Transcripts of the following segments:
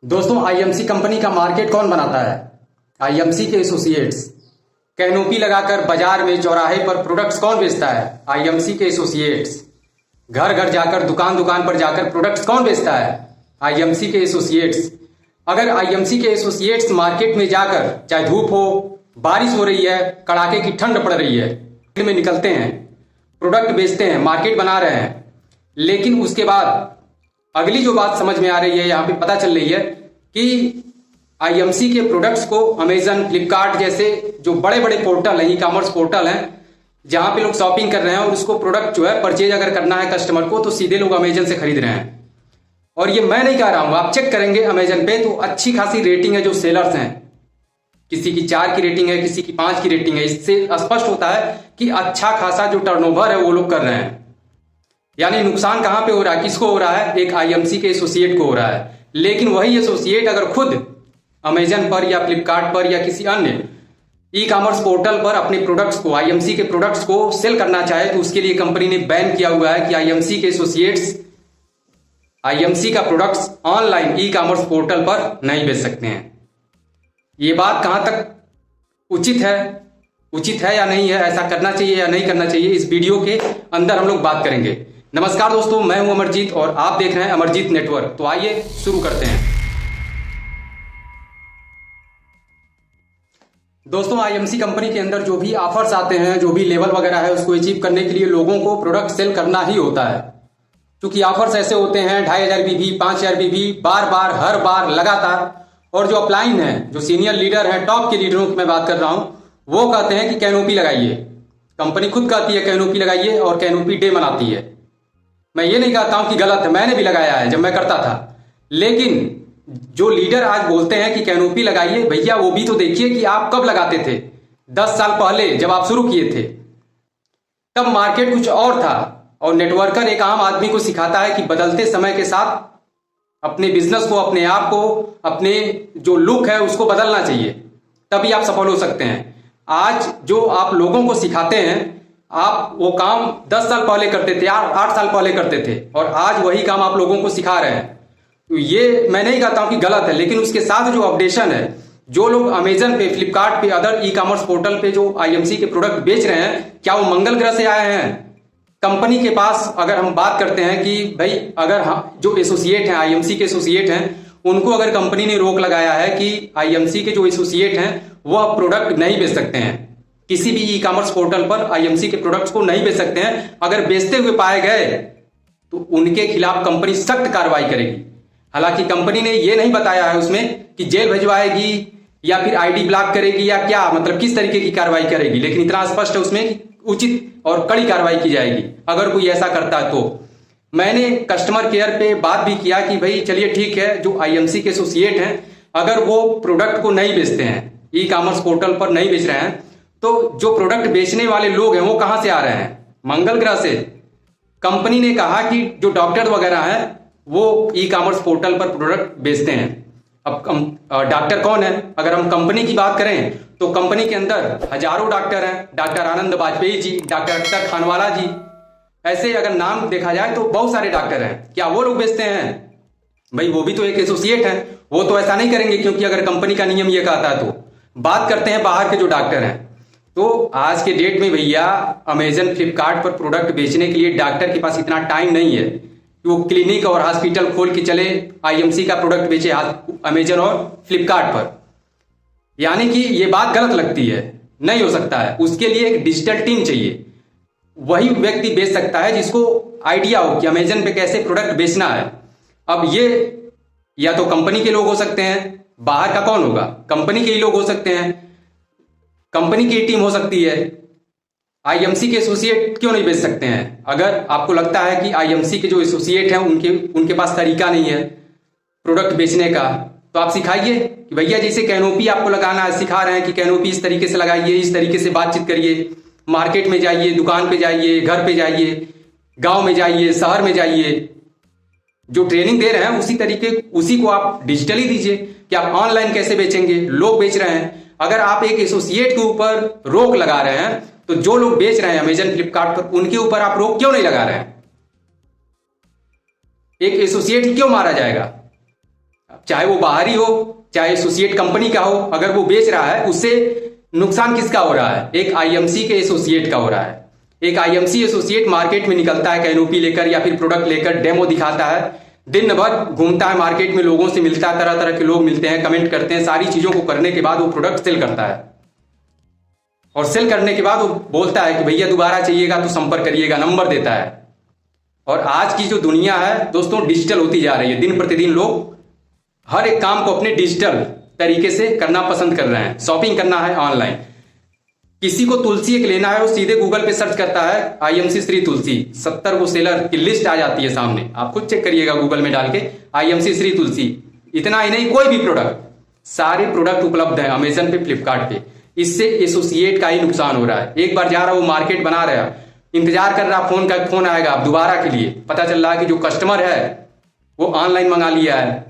दोस्तों, IMC company का market कौन बनाता है? आईएमसी के एसोसिएट्स। कैनोपी लगाकर बाजार में चौराहे पर प्रोडक्ट्स कौन बेचता है? आईएमसी के एसोसिएट्स। घर घर जाकर दुकान दुकान पर जाकर प्रोडक्ट्स कौन बेचता है? आईएमसी के एसोसिएट्स। अगर आईएमसी के एसोसिएट्स मार्केट में जाकर, चाहे धूप हो, बारिश हो रही है, कड़ाके की ठंड पड़ रही है, में निकलते हैं, प्रोडक्ट बेचते हैं, मार्केट बना रहे हैं, लेकिन उसके बाद अगली जो बात समझ में आ रही है, यहाँ पे पता चल रही है कि आईएमसी के प्रोडक्ट्स को अमेजन, फ्लिपकार्ट जैसे जो बड़े बड़े पोर्टल हैं, ई कॉमर्स पोर्टल हैं, जहां पे लोग शॉपिंग कर रहे हैं और उसको प्रोडक्ट जो है परचेज अगर करना है कस्टमर को, तो सीधे लोग अमेजन से खरीद रहे हैं। और ये मैं नहीं कह रहा हूं, आप चेक करेंगे अमेजन पे तो अच्छी खासी रेटिंग है जो सेलर्स हैं। किसी की 4 की रेटिंग है, किसी की 5 की रेटिंग है। इससे स्पष्ट होता है कि अच्छा खासा जो टर्नओवर है वो लोग कर रहे हैं। यानी नुकसान कहां पे हो रहा है, किसको हो रहा है? एक आईएमसी के एसोसिएट को हो रहा है। लेकिन वही एसोसिएट अगर खुद अमेजन पर या फ्लिपकार्ट पर या किसी अन्य ई कॉमर्स पोर्टल पर अपने प्रोडक्ट्स को, आईएमसी के प्रोडक्ट्स को सेल करना चाहे, तो उसके लिए कंपनी ने बैन किया हुआ है कि आईएमसी के एसोसिएट्स आईएमसी का products online e commerce portal पर नहीं बेच सकते हैं। ये बात कहां तक उचित है या नहीं है, ऐसा करना चाहिए या नहीं करना चाहिए, इस वीडियो के अंदर हम लोग बात करेंगे। नमस्कार दोस्तों, मैं हूं अमरजीत और आप देख रहे हैं अमरजीत नेटवर्क। तो आइए शुरू करते हैं। दोस्तों, आईएमसी कंपनी के अंदर जो भी ऑफर्स आते हैं, जो भी लेवल वगैरह है, उसको अचीव करने के लिए लोगों को प्रोडक्ट सेल करना ही होता है। क्योंकि ऑफर्स ऐसे होते हैं 2500 बीबी, 5000 बीबी, बार बार, हर बार, लगातार। और जो अपलाइन है, जो सीनियर लीडर है, टॉप के लीडरों की मैं बात कर रहा हूं, वो कहते हैं कि कैनोपी लगाइए। कंपनी खुद कहती है कैनोपी लगाइए और कैनोपी डे मनाती है। मैं ये नहीं कहता हूं कि गलत है, मैंने भी लगाया है जब मैं करता था। लेकिन जो लीडर आज बोलते हैं कि कैनोपी लगाइए, भैया वो भी तो देखिए कि आप कब लगाते थे। 10 साल पहले जब आप शुरू किए थे तब मार्केट कुछ और था। और नेटवर्कर एक आम आदमी को सिखाता है कि बदलते समय के साथ अपने बिजनेस को, अपने आप को, अपने जो लुक है उसको बदलना चाहिए, तभी आप सफल हो सकते हैं। आज जो आप लोगों को सिखाते हैं, आप वो काम 10 साल पहले करते थे, 8 साल पहले करते थे, और आज वही काम आप लोगों को सिखा रहे हैं। तो ये मैं नहीं कहता हूं कि गलत है, लेकिन उसके साथ जो अपडेशन है, जो लोग अमेजन पे, फ्लिपकार्ट पे, अदर ई कॉमर्स पोर्टल पे जो आईएमसी के प्रोडक्ट बेच रहे हैं, क्या वो मंगल ग्रह से आए हैं? कंपनी के पास अगर हम बात करते हैं कि भाई अगर जो एसोसिएट हैं, आईएमसी के एसोसिएट हैं, उनको अगर कंपनी ने रोक लगाया है कि आईएमसी के जो एसोसिएट हैं वह प्रोडक्ट नहीं बेच सकते हैं, किसी भी ई कॉमर्स पोर्टल पर आईएमसी के प्रोडक्ट्स को नहीं बेच सकते हैं, अगर बेचते हुए पाए गए तो उनके खिलाफ कंपनी सख्त कार्रवाई करेगी। हालांकि कंपनी ने यह नहीं बताया है उसमें कि जेल भिजवाएगी या फिर आईडी ब्लॉक करेगी या क्या, मतलब किस तरीके की कार्रवाई करेगी, लेकिन इतना स्पष्ट है उसमें कि उचित और कड़ी कार्रवाई की जाएगी अगर कोई ऐसा करता है। तो मैंने कस्टमर केयर पे बात भी किया कि भाई चलिए ठीक है, जो आईएमसी के एसोसिएट हैं अगर वो प्रोडक्ट को नहीं बेचते हैं, ई कॉमर्स पोर्टल पर नहीं बेच रहे हैं, तो जो प्रोडक्ट बेचने वाले लोग हैं वो कहां से आ रहे हैं? मंगल ग्रह से। कंपनी ने कहा कि जो डॉक्टर वगैरह हैं वो ई कॉमर्स पोर्टल पर प्रोडक्ट बेचते हैं। अब डॉक्टर कौन है? अगर हम कंपनी की बात करें तो कंपनी के अंदर हजारों डॉक्टर हैं। डॉक्टर आनंद वाजपेयी जी, डॉक्टर अख्तर खानवाला जी, ऐसे अगर नाम देखा जाए तो बहुत सारे डॉक्टर हैं। क्या वो लोग बेचते हैं? भाई वो भी तो एक एसोसिएट है, वो तो ऐसा नहीं करेंगे, क्योंकि अगर कंपनी का नियम ये कहता है। तो बात करते हैं बाहर के जो डॉक्टर हैं, तो आज के डेट में भैया अमेजन, फ्लिपकार्ट पर प्रोडक्ट बेचने के लिए डॉक्टर के पास इतना टाइम नहीं है कि वो क्लिनिक और हॉस्पिटल खोल के चले आईएमसी का प्रोडक्ट बेचे अमेजन और फ्लिपकार्ट पर। यानी कि ये बात गलत लगती है, नहीं हो सकता है। उसके लिए एक डिजिटल टीम चाहिए। वही व्यक्ति बेच सकता है जिसको आइडिया हो कि अमेजन पे कैसे प्रोडक्ट बेचना है। अब ये या तो कंपनी के लोग हो सकते हैं, बाहर का कौन होगा? कंपनी के ही लोग हो सकते हैं, कंपनी की टीम हो सकती है। आईएमसी के एसोसिएट क्यों नहीं बेच सकते हैं? अगर आपको लगता है कि आईएमसी के जो एसोसिएट हैं उनके पास तरीका नहीं है प्रोडक्ट बेचने का, तो आप सिखाइए कि भैया जैसे कैनोपी आपको लगाना है, सिखा रहे हैं कि कैनोपी इस तरीके से लगाइए, इस तरीके से बातचीत करिए, मार्केट में जाइए, दुकान पे जाइए, घर पे जाइए, गांव में जाइए, शहर में जाइए। जो ट्रेनिंग दे रहे हैं उसी को आप डिजिटली दीजिए कि आप ऑनलाइन कैसे बेचेंगे। लोग बेच रहे हैं, अगर आप एक एसोसिएट के ऊपर रोक लगा रहे हैं तो जो लोग बेच रहे हैं अमेजन, फ्लिपकार्ट पर, उनके ऊपर आप रोक क्यों नहीं लगा रहे हैं? एक एसोसिएट क्यों मारा जाएगा? चाहे वो बाहरी हो, चाहे एसोसिएट कंपनी का हो, अगर वो बेच रहा है उससे नुकसान किसका हो रहा है? एक आईएमसी के एसोसिएट का हो रहा है। एक आईएमसी एसोसिएट मार्केट में निकलता है कैनोपी लेकर या फिर प्रोडक्ट लेकर, डेमो दिखाता है, दिन भर घूमता है मार्केट में, लोगों से मिलता है, तरह तरह के लोग मिलते हैं, कमेंट करते हैं, सारी चीजों को करने के बाद वो प्रोडक्ट सेल करता है। और सेल करने के बाद वो बोलता है कि भैया दोबारा चाहिएगा तो संपर्क करिएगा, नंबर देता है। और आज की जो दुनिया है दोस्तों डिजिटल होती जा रही है। दिन प्रतिदिन लोग हर एक काम को अपने डिजिटल तरीके से करना पसंद कर रहे हैं। शॉपिंग करना है ऑनलाइन, किसी को तुलसी एक लेना है, वो सीधे गूगल पे सर्च करता है आईएमसी श्री तुलसी, 70 वो सेलर की लिस्ट आ जाती है सामने, आप खुद चेक करिएगा गूगल में डाल के आईएमसी श्री तुलसी। इतना ही नहीं, कोई भी प्रोडक्ट, सारे प्रोडक्ट उपलब्ध है अमेजन पे, फ्लिपकार्ट पे। इससे एसोसिएट का ही नुकसान हो रहा है। एक बार जा रहा वो मार्केट बना रहा, इंतजार कर रहा फोन आएगा दोबारा के लिए, पता चल रहा है कि जो कस्टमर है वो ऑनलाइन मंगा लिया है।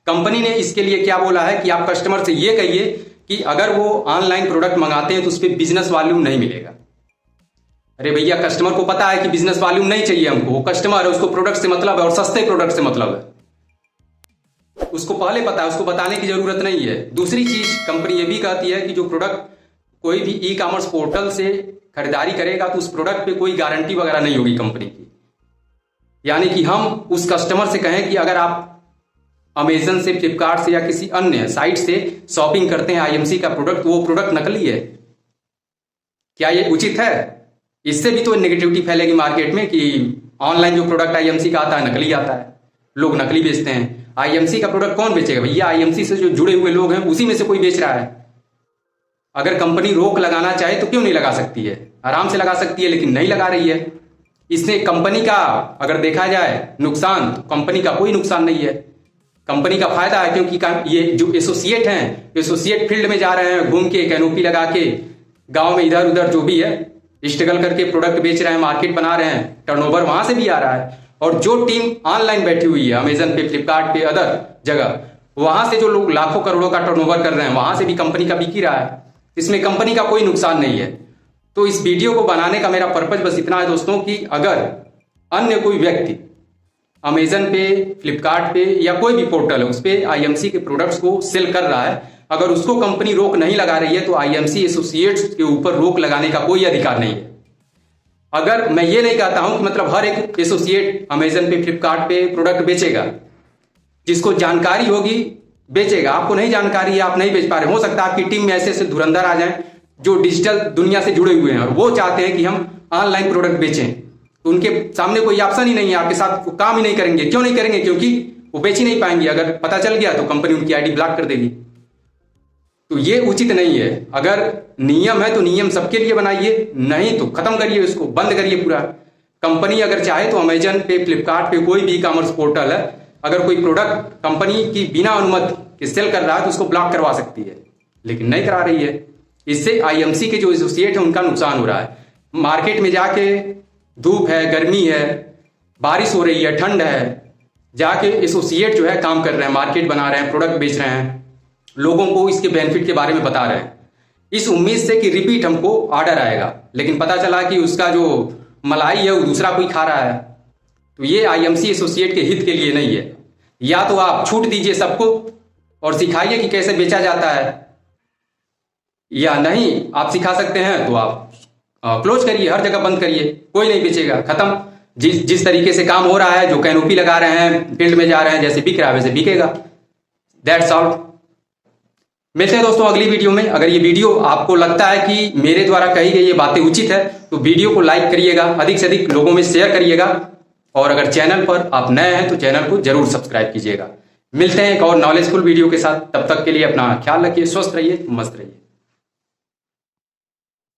कंपनी ने इसके लिए क्या बोला है कि आप कस्टमर से ये कहिए कि अगर वो ऑनलाइन प्रोडक्ट मंगाते हैं तो उस पर बिजनेस वॉल्यूम नहीं मिलेगा। अरे भैया, कस्टमर को पता है कि बिजनेस वॉल्यूम नहीं चाहिए हमको, वो कस्टमर है, उसको प्रोडक्ट से मतलब है और सस्ते प्रोडक्ट से मतलब है, उसको पहले पता है, उसको बताने की जरूरत नहीं है। दूसरी चीज कंपनी ये भी कहती है कि जो प्रोडक्ट कोई भी ई कॉमर्स पोर्टल से खरीदारी करेगा तो उस प्रोडक्ट पे कोई गारंटी वगैरह नहीं होगी कंपनी की। यानी कि हम उस कस्टमर से कहें कि अगर आप अमेजन से, फ्लिपकार्ट से या किसी अन्य साइट से शॉपिंग करते हैं आईएमसी का प्रोडक्ट, वो प्रोडक्ट नकली है, क्या ये उचित है? इससे भी तो नेगेटिविटी फैलेगी मार्केट में कि ऑनलाइन जो प्रोडक्ट आईएमसी का आता है नकली आता है, लोग नकली बेचते हैं। आईएमसी का प्रोडक्ट कौन बेचेगा भैया? आईएमसी से जो जुड़े हुए लोग हैं उसी में से कोई बेच रहा है। अगर कंपनी रोक लगाना चाहे तो क्यों नहीं लगा सकती है? आराम से लगा सकती है, लेकिन नहीं लगा रही है। इससे कंपनी का अगर देखा जाए नुकसान, तो कंपनी का कोई नुकसान नहीं है, कंपनी का फायदा है। क्योंकि ये जो एसोसिएट हैं, एसोसिएट फील्ड में जा रहे हैं, घूम के कैनोपी लगा के गांव में इधर उधर जो भी है स्ट्रगल करके प्रोडक्ट बेच रहे हैं, मार्केट बना रहे हैं, टर्नओवर वहां से भी आ रहा है। और जो टीम ऑनलाइन बैठी हुई है अमेजन पे, फ्लिपकार्ट पे, अदर जगह, वहां से जो लोग लाखों करोड़ों का टर्नओवर कर रहे हैं, वहां से भी कंपनी का बिक ही रहा है। इसमें कंपनी का कोई नुकसान नहीं है। तो इस वीडियो को बनाने का मेरा पर्पज बस इतना है दोस्तों कि अगर अन्य कोई व्यक्ति अमेजन पे, फ्लिपकार्ट पे या कोई भी पोर्टल है उस पर आईएमसी के प्रोडक्ट्स को सेल कर रहा है, अगर उसको कंपनी रोक नहीं लगा रही है तो आईएमसी एसोसिएट्स के ऊपर रोक लगाने का कोई अधिकार नहीं है। अगर मैं ये नहीं कहता हूं कि मतलब हर एक एसोसिएट अमेजन पे, फ्लिपकार्ट पे प्रोडक्ट बेचेगा, जिसको जानकारी होगी बेचेगा। आपको नहीं जानकारी है, आप नहीं बेच पा रहे, हो सकता है आपकी टीम में ऐसे ऐसे धुरंधर आ जाए जो डिजिटल दुनिया से जुड़े हुए हैं और वो चाहते हैं कि हम ऑनलाइन प्रोडक्ट बेचें, तो उनके सामने कोई ऑप्शन ही नहीं है, आपके साथ वो काम ही नहीं करेंगे। क्यों नहीं करेंगे? क्योंकि वो बेच ही नहीं पाएंगे। अगर पता चल गया तो कंपनी उनकी आईडी ब्लॉक कर देगी। तो ये उचित नहीं है। अगर नियम है तो नियम सबके लिए बनाइए, नहीं तो खत्म करिए, उसको बंद करिए पूरा। कंपनी अगर चाहे तो अमेजन पे, फ्लिपकार्ट पे, कोई भी ई कॉमर्स पोर्टल है, अगर कोई प्रोडक्ट कंपनी की बिना अनुमति के सेल कर रहा है तो उसको ब्लॉक करवा सकती है, लेकिन नहीं करा रही है। इससे आईएमसी के जो एसोसिएट है उनका नुकसान हो रहा है। मार्केट में जाके धूप है, गर्मी है, बारिश हो रही है, ठंड है, जाके एसोसिएट जो है काम कर रहे हैं, मार्केट बना रहे हैं, प्रोडक्ट बेच रहे हैं, लोगों को इसके बेनिफिट के बारे में बता रहे हैं, इस उम्मीद से कि रिपीट हमको ऑर्डर आएगा। लेकिन पता चला कि उसका जो मलाई है वो दूसरा कोई खा रहा है। तो ये आईएमसी एसोसिएट के हित के लिए नहीं है। या तो आप छूट दीजिए सबको और सिखाइए कि कैसे बेचा जाता है, या नहीं आप सिखा सकते हैं तो आप क्लोज करिए, हर जगह बंद करिए, कोई नहीं बेचेगा, खत्म। जिस तरीके से काम हो रहा है, जो कैनोपी लगा रहे हैं, फील्ड में जा रहे हैं, जैसे बिक रहा है वैसे बिकेगा। That's all. मिलते हैं दोस्तों अगली वीडियो में। अगर ये वीडियो आपको लगता है कि मेरे द्वारा कही गई ये बातें उचित है तो वीडियो को लाइक करिएगा, अधिक से अधिक लोगों में शेयर करिएगा, और अगर चैनल पर आप नए हैं तो चैनल को जरूर सब्सक्राइब कीजिएगा। मिलते हैं एक और नॉलेजफुल वीडियो के साथ। तब तक के लिए अपना ख्याल रखिए, स्वस्थ रहिए, मस्त रहिए।